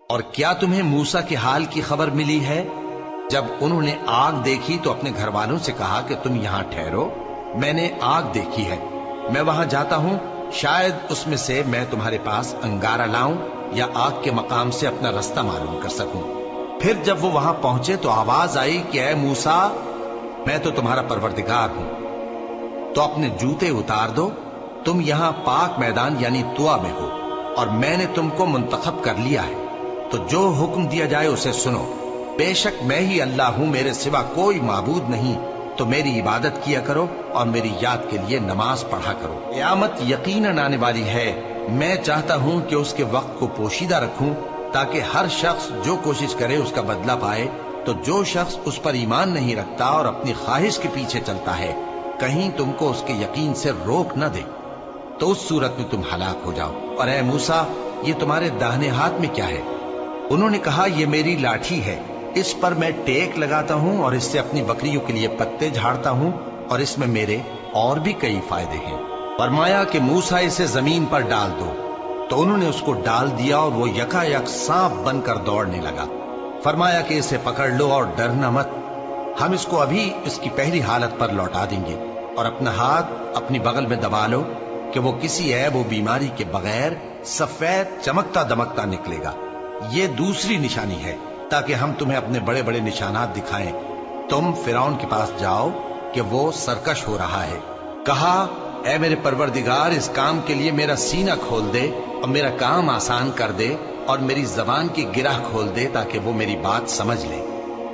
اور کیا تمہیں موسیٰ کے حال کی خبر ملی ہے؟ جب انہوں نے آگ دیکھی تو اپنے گھر والوں سے کہا کہ تم یہاں ٹھہرو، میں نے آگ دیکھی ہے، میں وہاں جاتا ہوں، شاید اس میں سے میں تمہارے پاس انگارہ لاؤں یا آگ کے مقام سے اپنا رستہ معلوم کر سکوں۔ پھر جب وہ وہاں پہنچے تو آواز آئی کہ اے موسیٰ، میں تو تمہارا پروردگار ہوں، تو اپنے جوتے اتار دو، تم یہاں پاک میدان یعنی طویٰ میں ہو، اور میں نے تم کو منتخب کر لیا ہے، تو جو حکم دیا جائے اسے سنو۔ بے شک میں ہی اللہ ہوں، میرے سوا کوئی معبود نہیں، تو میری عبادت کیا کرو اور میری یاد کے لیے نماز پڑھا کرو۔ قیامت یقیناً آنے والی ہے، میں چاہتا ہوں کہ اس کے وقت کو پوشیدہ رکھوں تاکہ ہر شخص جو کوشش کرے اس کا بدلہ پائے، تو جو شخص اس پر ایمان نہیں رکھتا اور اپنی خواہش کے پیچھے چلتا ہے کہیں تم کو اس کے یقین سے روک نہ دے، تو اس صورت میں تم ہلاک ہو جاؤ۔ اور اے موسیٰ، یہ تمہارے داہنے ہاتھ میں کیا ہے؟ انہوں نے کہا یہ میری لاٹھی ہے، اس پر میں ٹیک لگاتا ہوں اور اس سے اپنی بکریوں کے لیے پتے جھاڑتا ہوں، اور اس میں میرے اور بھی کئی فائدے ہیں۔ فرمایا کہ موسیٰ اسے زمین پر ڈال دو، تو انہوں نے اس کو ڈال دیا اور وہ یکا یک سانپ بن کر دوڑنے لگا۔ فرمایا کہ اسے پکڑ لو اور ڈرنا مت، ہم اس کو ابھی اس کی پہلی حالت پر لوٹا دیں گے، اور اپنا ہاتھ اپنی بغل میں دبا لو کہ وہ کسی عیب و بیماری کے بغیر سفید چمکتا دمکتا نکلے گا۔ یہ دوسری نشانی ہے تاکہ ہم تمہیں اپنے بڑے بڑے نشانات دکھائیں۔ تم فرعون کے پاس جاؤ کہ وہ سرکش ہو رہا ہے، کہا اے میرے پروردگار، اس کام کے لیے میرا سینہ کھول دے اور میرا کام آسان کر دے، اور میری زبان کی گرہ کھول دے تاکہ وہ میری بات سمجھ لے،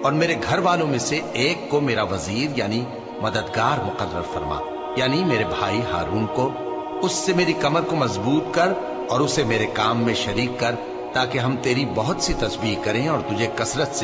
اور میرے گھر والوں میں سے ایک کو میرا وزیر یعنی مددگار مقرر فرما، یعنی میرے بھائی ہارون کو، اس سے میری کمر کو مضبوط کر اور اسے میرے کام میں شریک کر، تاکہ ہم تیری بہت سی تسبیح کریں اور تجھے کثرت سے